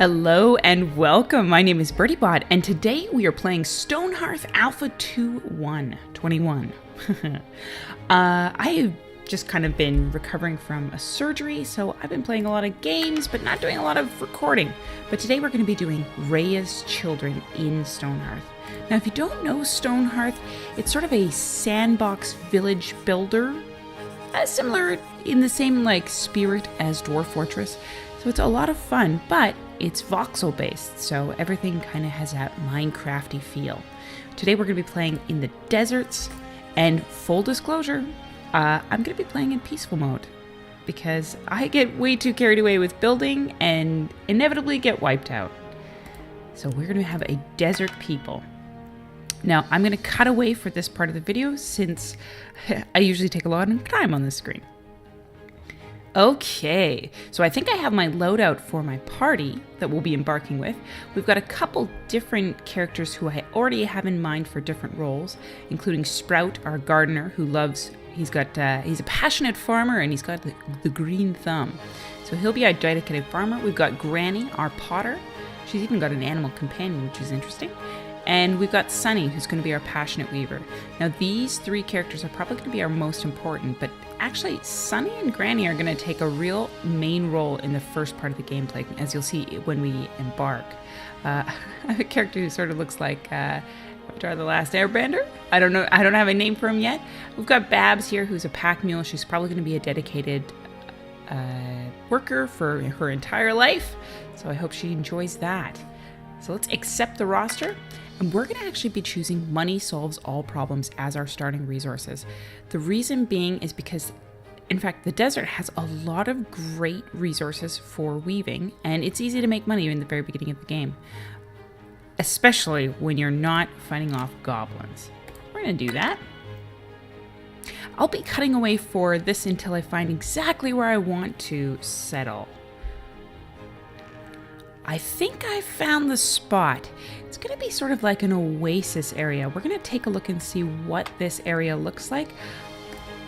Hello and welcome. My name is BirdyBot, and today we are playing Stonehearth Alpha 2.1.21. I've just kind of been recovering from a surgery, so I've been playing a lot of games, but not doing a lot of recording. But today we're going to be doing Rhea's Children in Stonehearth. Now, if you don't know Stonehearth, it's sort of a sandbox village builder, similar in the same spirit as Dwarf Fortress. So it's a lot of fun, but it's voxel based, so everything kind of has that Minecrafty feel. Today we're going to be playing in the deserts, and full disclosure, I'm going to be playing in peaceful mode because I get way too carried away with building and inevitably get wiped out. So we're going to have a desert people. Now I'm going to cut away for this part of the video since I usually take a lot of time on this screen. Okay, so I think I have my loadout for my party that we'll be embarking with. We've got a couple different characters who I already have in mind for different roles, including Sprout, our gardener, who he's a passionate farmer and he's got the green thumb. So he'll be our dedicated farmer. We've got Granny, our potter. She's even got an animal companion, which is interesting. And we've got Sunny, who's going to be our passionate weaver. Now, these three characters are probably going to be our most important, but actually, Sunny and Granny are going to take a real main role in the first part of the gameplay, as you'll see when we embark. I have a character who sort of looks like Avatar: The Last Airbender. I don't know. I don't have a name for him yet. We've got Babs here, who's a pack mule. She's probably going to be a dedicated worker for her entire life, so I hope she enjoys that. So let's accept the roster. And we're going to actually be choosing money solves all problems as our starting resources. The reason being is because, in fact, the desert has a lot of great resources for weaving, and it's easy to make money in the very beginning of the game, especially when you're not fighting off goblins. We're going to do that. I'll be cutting away for this until I find exactly where I want to settle. I think I found the spot. It's going to be sort of like an oasis area. We're going to take a look and see what this area looks like.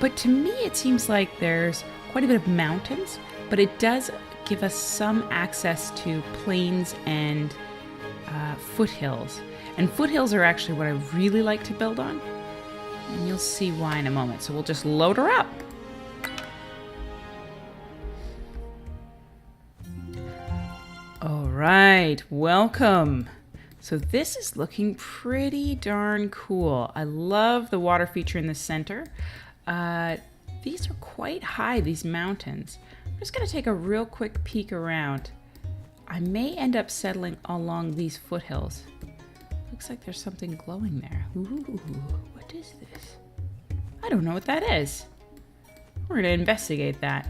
But to me, it seems like there's quite a bit of mountains, but it does give us some access to plains and foothills. And foothills are actually what I really like to build on. And you'll see why in a moment. So we'll just load her up. All right, welcome. So this is looking pretty darn cool. I love the water feature in the center. These are quite high, these mountains. I'm just gonna take a real quick peek around. I may end up settling along these foothills. Looks like there's something glowing there. Ooh, what is this? I don't know what that is. We're gonna investigate that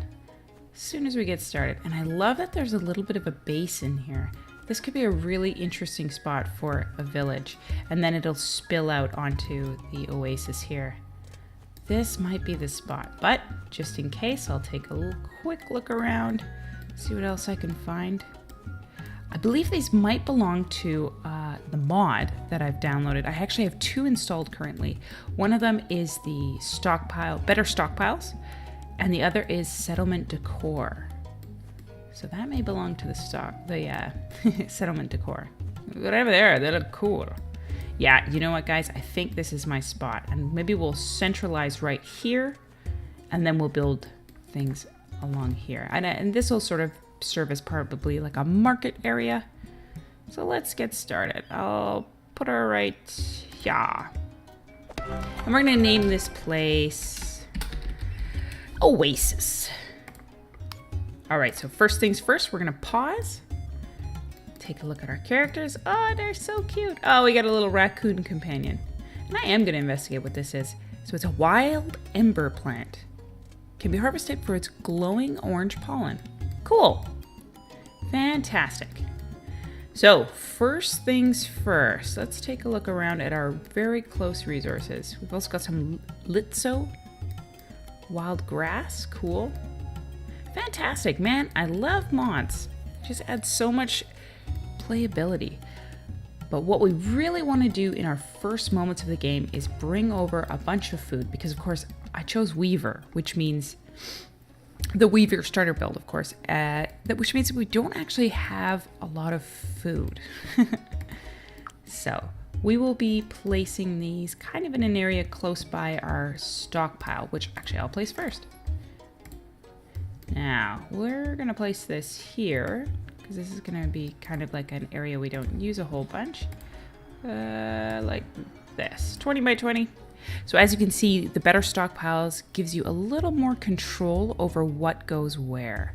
as soon as we get started. And I love that there's a little bit of a basin here. This could be a really interesting spot for a village, and then it'll spill out onto the oasis here. This might be the spot, but just in case, I'll take a quick look around, see what else I can find. I believe these might belong to the mod that I've downloaded. I actually have two installed currently. One of them is the Better Stockpiles, and the other is Settlement Decor. So that may belong to the Settlement Decor. Whatever they are, they look cool. Yeah, you know what, guys? I think this is my spot. And maybe we'll centralize right here, and then we'll build things along here. And this will sort of serve as probably like a market area. So let's get started. I'll put her right here. And we're going to name this place Oasis. All right, so first things first, we're gonna pause, take a look at our characters. Oh, they're so cute. Oh, we got a little raccoon companion. And I am gonna investigate what this is. So it's a wild ember plant. Can be harvested for its glowing orange pollen. Cool. Fantastic. So first things first, let's take a look around at our very close resources. We've also got some litso, wild grass, cool. Fantastic, man. I love mods. It just adds so much playability. But what we really want to do in our first moments of the game is bring over a bunch of food because, of course, I chose Weaver, which means the Weaver starter build, of course, which means we don't actually have a lot of food. So we will be placing these kind of in an area close by our stockpile, which actually I'll place first. Now we're going to place this here because this is going to be kind of like an area we don't use a whole bunch. Like this, 20 by 20. So as you can see, the better stockpiles gives you a little more control over what goes where.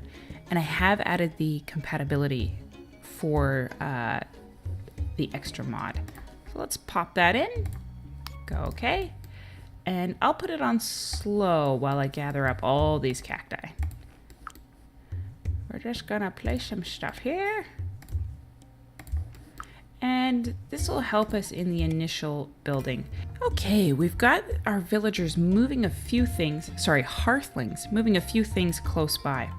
And I have added the compatibility for the extra mod. So let's pop that in, go okay. And I'll put it on slow while I gather up all these cacti. We're just gonna place some stuff here. And this will help us in the initial building. Okay, we've got our villagers moving a few things, hearthlings, moving a few things close by.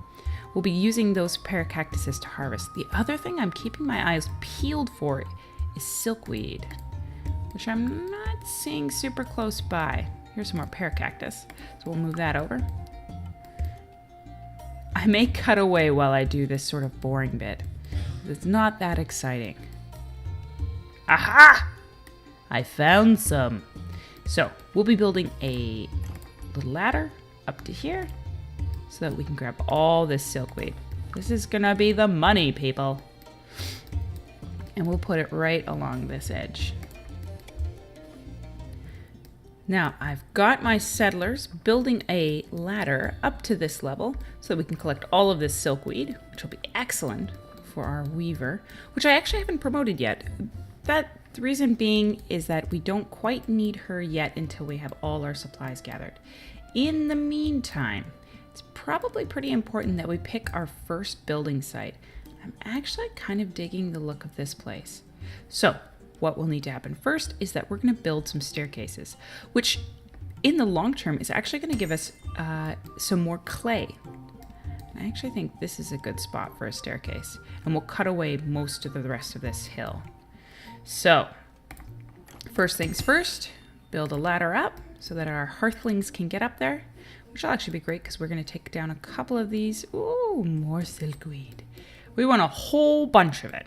We'll be using those paracactuses to harvest. The other thing I'm keeping my eyes peeled for is silkweed, which I'm not seeing super close by. Here's some more paracactus, so we'll move that over. I may cut away while I do this sort of boring bit. It's not that exciting. Aha! I found some. So we'll be building a little ladder up to here so that we can grab all this silkweed. This is gonna be the money, people. And we'll put it right along this edge. Now I've got my settlers building a ladder up to this level so that we can collect all of this silkweed, which will be excellent for our weaver, which I actually haven't promoted yet. The reason being is that we don't quite need her yet until we have all our supplies gathered. In the meantime, it's probably pretty important that we pick our first building site. I'm actually kind of digging the look of this place. So what will need to happen first is that we're going to build some staircases, which in the long term is actually going to give us some more clay. I actually think this is a good spot for a staircase, and we'll cut away most of the rest of this hill. So, first things first, build a ladder up so that our hearthlings can get up there, which will actually be great because we're going to take down a couple of these. Ooh, more silkweed. We want a whole bunch of it.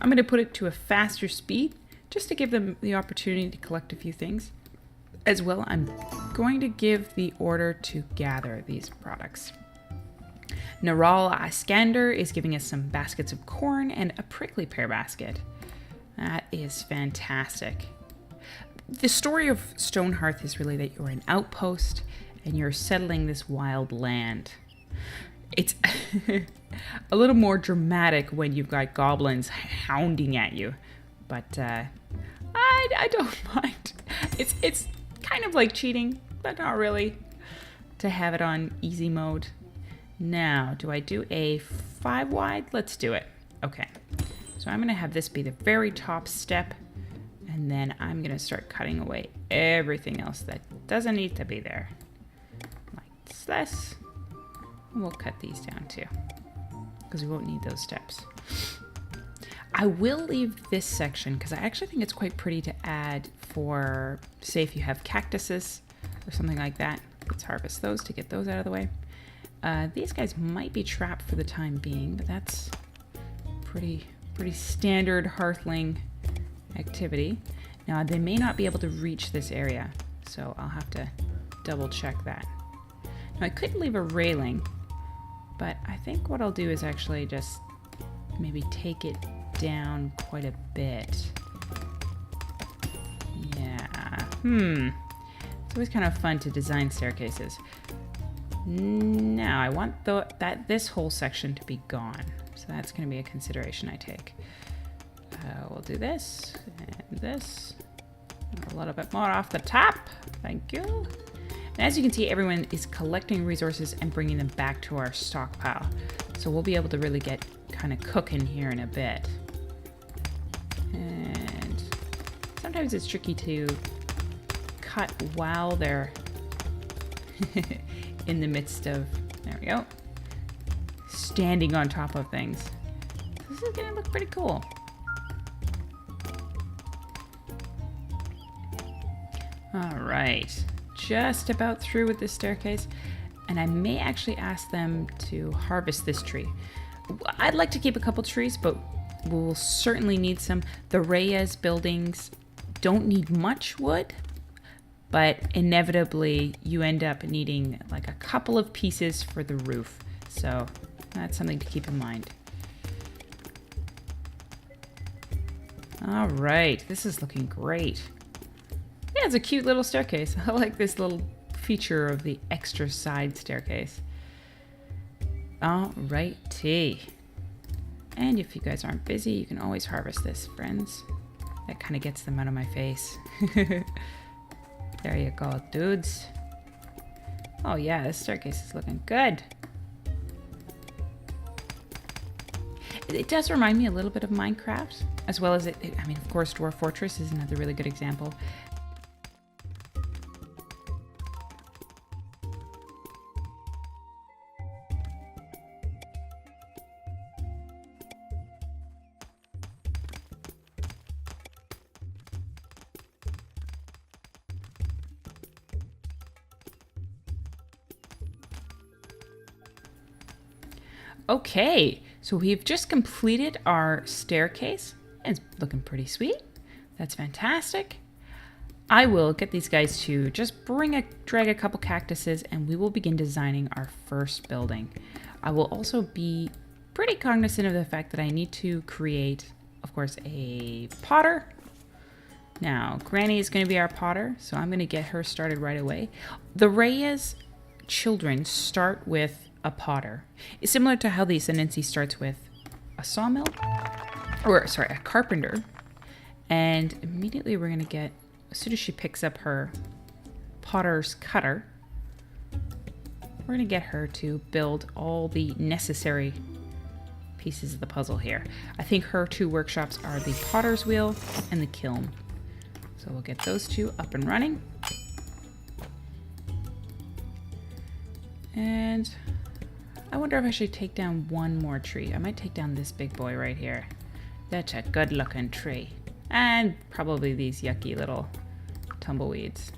I'm going to put it to a faster speed just to give them the opportunity to collect a few things. As well, I'm going to give the order to gather these products. Naral Askander is giving us some baskets of corn and a prickly pear basket. That is fantastic. The story of Stonehearth is really that you're an outpost and you're settling this wild land. It's a little more dramatic when you've got goblins hounding at you, but I don't mind. It's kind of like cheating, but not really, to have it on easy mode. Now, do I do a 5 wide? Let's do it. Okay, so I'm gonna have this be the very top step, and then I'm gonna start cutting away everything else that doesn't need to be there. Like this. And we'll cut these down too, because we won't need those steps. I will leave this section because I actually think it's quite pretty to add for, say, if you have cactuses or something like that. Let's harvest those to get those out of the way. These guys might be trapped for the time being, but that's pretty standard hearthling activity. Now, they may not be able to reach this area, so I'll have to double check that. Now, I could leave a railing, but I think what I'll do is actually just maybe take it down quite a bit. Yeah, it's always kind of fun to design staircases. Now I want this whole section to be gone, so that's going to be a consideration I take. We'll do this and this, a little bit more off the top. Thank you. And as you can see, everyone is collecting resources and bringing them back to our stockpile, so we'll be able to really get kind of cooking here in a bit. And sometimes it's tricky to cut while they're in the midst of, there we go, standing on top of things. This is gonna look pretty cool. All right, just about through with this staircase. And I may actually ask them to harvest this tree. I'd like to keep a couple trees, but we'll certainly need some. The Reyes buildings don't need much wood, but inevitably you end up needing like a couple of pieces for the roof. So that's something to keep in mind. All right, this is looking great. Yeah, it's a cute little staircase. I like this little feature of the extra side staircase. All righty. And if you guys aren't busy, you can always harvest this, friends. That kind of gets them out of my face. There you go, dudes. Oh yeah, this staircase is looking good. It does remind me a little bit of Minecraft, as well as I mean, of course, Dwarf Fortress is another really good example. Okay, so we've just completed our staircase. It's looking pretty sweet. That's fantastic. I will get these guys to just drag a couple cactuses and we will begin designing our first building. I will also be pretty cognizant of the fact that I need to create, of course, a potter. Now, Granny is going to be our potter, so I'm going to get her started right away. The Reyes children start with a potter. It's similar to how the Ascendancy starts with a sawmill, or sorry, a carpenter. And immediately we're going to get, as soon as she picks up her potter's cutter, we're going to get her to build all the necessary pieces of the puzzle here. I think her two workshops are the potter's wheel and the kiln. So we'll get those two up and running. And I wonder if I should take down one more tree. I might take down this big boy right here. That's a good looking tree. And probably these yucky little tumbleweeds.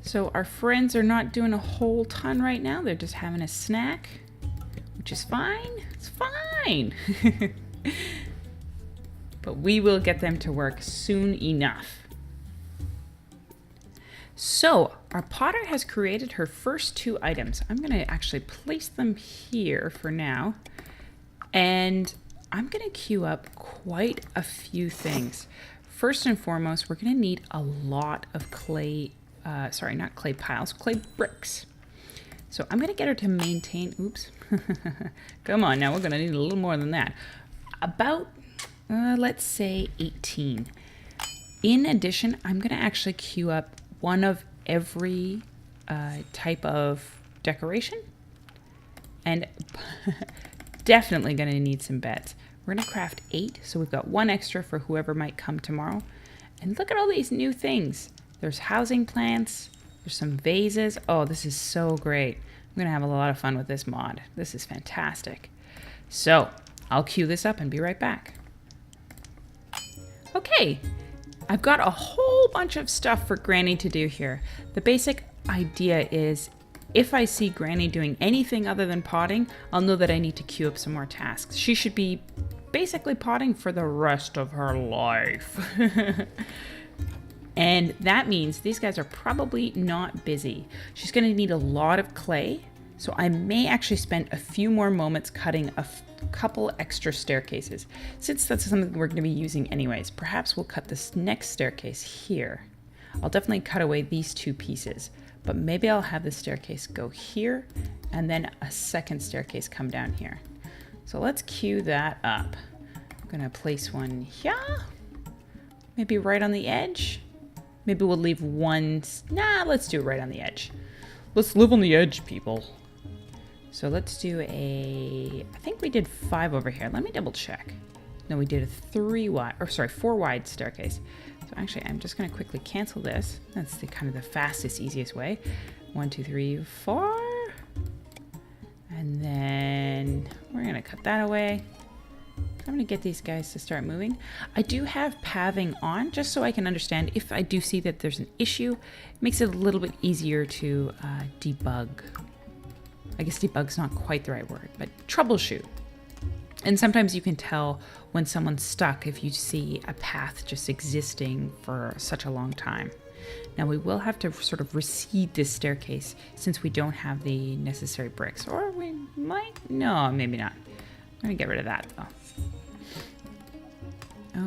So our friends are not doing a whole ton right now. They're just having a snack, which is fine. It's fine. But we will get them to work soon enough. So our potter has created her first two items. I'm going to actually place them here for now. And I'm going to queue up quite a few things. First and foremost, we're going to need a lot of clay, sorry, not clay piles, clay bricks. So I'm going to get her to maintain, oops, come on now, we're going to need a little more than that. About, let's say 18. In addition, I'm going to actually queue up one of every type of decoration, and definitely going to need some beds. We're going to craft 8, so we've got 1 extra for whoever might come tomorrow. And look at all these new things. There's housing plants, there's some vases. Oh, this is so great. I'm going to have a lot of fun with this mod. This is fantastic. So I'll queue this up and be right back. Okay. I've got a whole bunch of stuff for Granny to do here. The basic idea is if I see Granny doing anything other than potting, I'll know that I need to queue up some more tasks. She should be basically potting for the rest of her life. And that means these guys are probably not busy. She's going to need a lot of clay, so I may actually spend a few more moments cutting a couple extra staircases. Since that's something we're going to be using anyways, perhaps we'll cut this next staircase here. I'll definitely cut away these 2 pieces, but maybe I'll have the staircase go here and then a second staircase come down here. So let's queue that up. I'm going to place one here, maybe right on the edge. Maybe we'll leave one, nah, let's do it right on the edge. Let's live on the edge, people. So let's do I think we did 5 over here. Let me double check. No, we did a 4 wide staircase. So actually, I'm just going to quickly cancel this. That's the kind of the fastest, easiest way. 1, 2, 3, 4. And then we're going to cut that away. I'm going to get these guys to start moving. I do have pathing on just so I can understand if I do see that there's an issue. It makes it a little bit easier to debug. I guess debug's not quite the right word, but troubleshoot. And sometimes you can tell when someone's stuck if you see a path just existing for such a long time. Now we will have to sort of reseed this staircase since we don't have the necessary bricks. Or we might, no, maybe not. I'm gonna get rid of that though.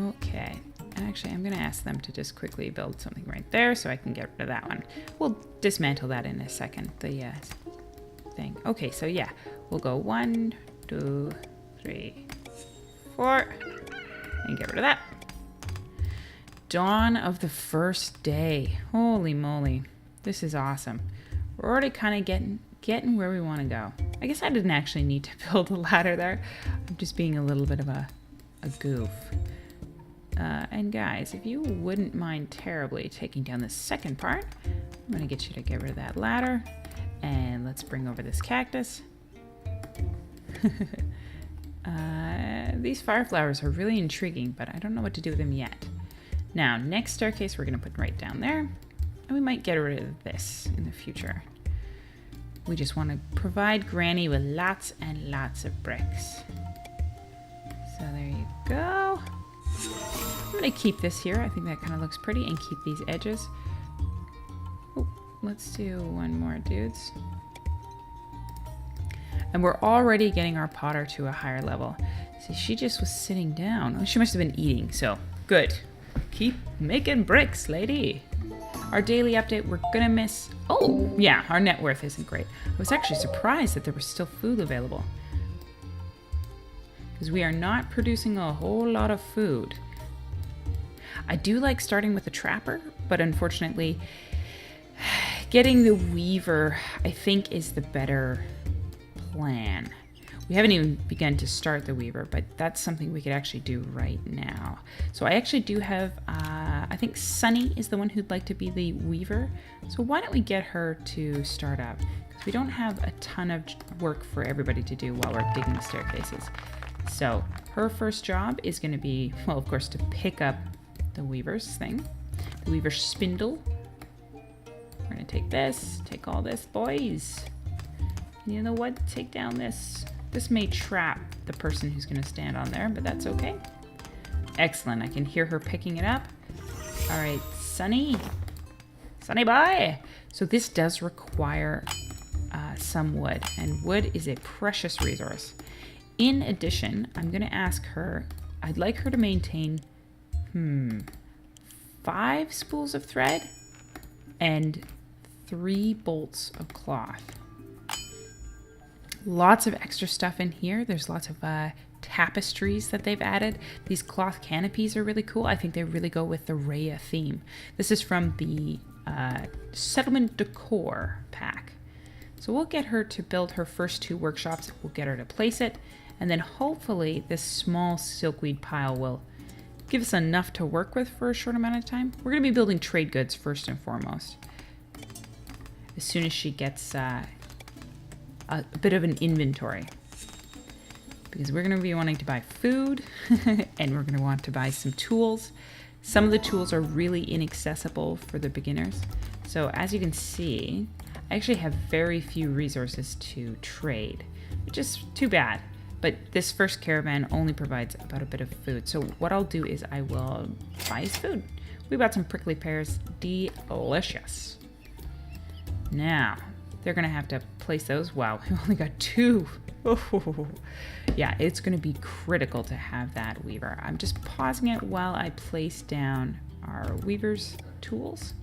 Okay, and actually I'm gonna ask them to just quickly build something right there so I can get rid of that one. We'll dismantle that in a second, the thing. Okay, so yeah, we'll go 1, 2, 3, 4, and get rid of that. Dawn of the first day. Holy moly, this is awesome. We're already kind of getting where we want to go. I guess I didn't actually need to build a ladder there. I'm just being a little bit of a goof. And guys, if you wouldn't mind terribly taking down the second part, I'm going to get you to get rid of that ladder. And let's bring over this cactus. These fire flowers are really intriguing, but I don't know what to do with them yet. Now, next staircase we're going to put right down there. And we might get rid of this in the future. We just want to provide Granny with lots and lots of bricks. So there you go. I'm going to keep this here. I think that kind of looks pretty, and keep these edges. Oh, let's do one more, dudes. And we're already getting our Potter to a higher level. See, she just was sitting down. Oh, she must have been eating, so good. Keep making bricks, lady. Our daily update, we're gonna miss... Oh, yeah, our net worth isn't great. I was actually surprised that there was still food available. Because we are not producing a whole lot of food. I do like starting with a trapper, but unfortunately, getting the weaver, I think, is the better plan. We haven't even begun to start the weaver, but that's something we could actually do right now. So I actually do have, I think Sunny is the one who'd like to be the weaver. So why don't we get her to start up? Because we don't have a ton of work for everybody to do while we're digging the staircases. So her first job is going to be, well, of course, to pick up the weaver's thing, the weaver's spindle. We're going to take this, take all this, boys. And you know what? Take down this. This may trap the person who's going to stand on there, but that's okay. Excellent. I can hear her picking it up. All right, Sunny. Sunny, bye. So this does require some wood, and wood is a precious resource. In addition, I'm going to ask her, I'd like her to maintain 5 spools of thread and 3 bolts of cloth. Lots of extra stuff in here. There's lots of tapestries that they've added. These cloth canopies are really cool. I think they really go with the Rhea theme. This is from the Settlement Decor pack. So we'll get her to build her first 2 workshops. We'll get her to place it. And then hopefully this small silkweed pile will give us enough to work with for a short amount of time. We're going to be building trade goods first and foremost. As soon as she gets... a bit of an inventory, because we're going to be wanting to buy food and we're going to want to buy some tools. Some of the tools are really inaccessible for the beginners. So as you can see, I actually have very few resources to trade, which is too bad. But this first caravan only provides about a bit of food. So what I'll do is I will buy his food. We bought some prickly pears. Delicious. Now, they're going to have to place those. Wow, we only got 2. Oh, yeah, it's going to be critical to have that weaver. I'm just pausing it while I place down our weaver's tools.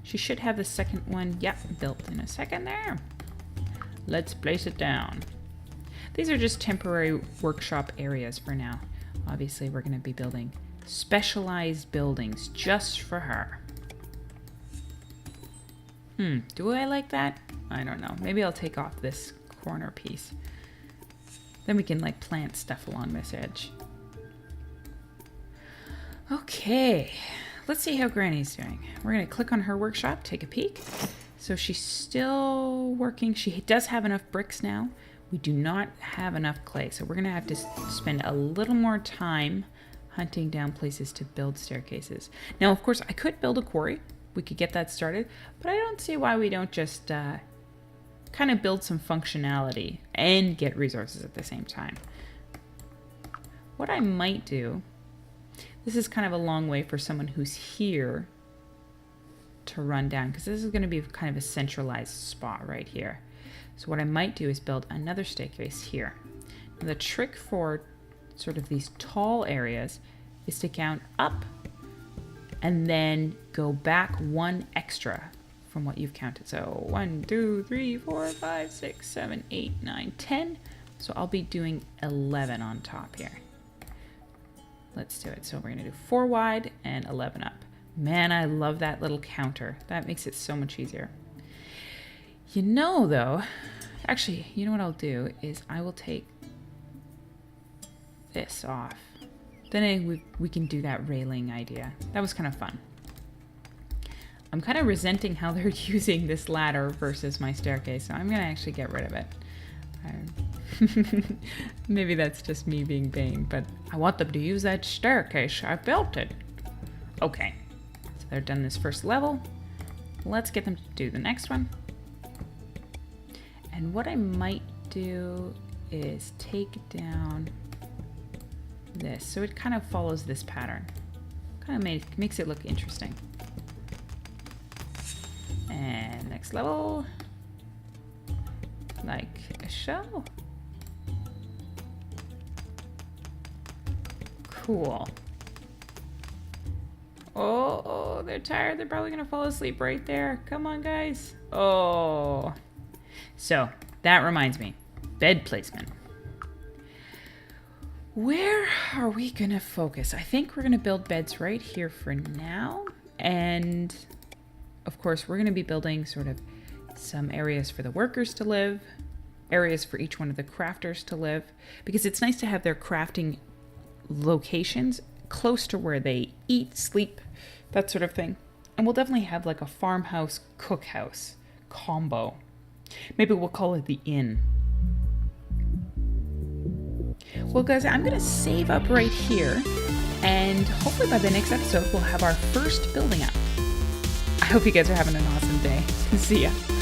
She should have the second one, yep, built in a second there. Let's place it down. These are just temporary workshop areas for now. Obviously, we're going to be building specialized buildings just for her. Do I like that? I don't know. Maybe I'll take off this corner piece. Then we can like plant stuff along this edge. Okay, let's see how Granny's doing. We're gonna click on her workshop, take a peek. So she's still working. She does have enough bricks now. we do not have enough clay. So we're going to have to spend a little more time hunting down places to build staircases. Now, of course, I could build a quarry. We could get that started, but I don't see why we don't just kind of build some functionality and get resources at the same time. What I might do, this is kind of a long way for someone who's here to run down, because this is going to be kind of a centralized spot right here. So what I might do is build another staircase here. Now, the trick for sort of these tall areas is to count up and then go back one extra from what you've counted. So 1, 2, 3, 4, 5, 6, 7, 8, 9, 10. So I'll be doing 11 on top here. Let's do it. So we're going to do 4 wide and 11 up. Man, I love that little counter. That makes it so much easier. You know, though, actually, you know what I'll do is I will take this off. Then we can do that railing idea. That was kind of fun. I'm kind of resenting how they're using this ladder versus my staircase, so I'm going to actually get rid of it. Maybe that's just me being vain, but I want them to use that staircase. I built it. Okay, so they're done this first level. Let's get them to do the next one. And what I might do is take down this, so it kind of follows this pattern. Kind of makes it look interesting. And next level, like a shell. Cool. Oh, they're tired. They're probably gonna fall asleep right there. Come on, guys. Oh. So that reminds me, bed placement. Where are we gonna focus? I think we're gonna build beds right here for now. And of course, we're gonna be building sort of some areas for the workers to live, areas for each one of the crafters to live, because it's nice to have their crafting locations close to where they eat, sleep, that sort of thing. And we'll definitely have like a farmhouse cookhouse combo. Maybe we'll call it the inn. Well, guys, I'm going to save up right here, and hopefully by the next episode, we'll have our first building up. I hope you guys are having an awesome day. See ya.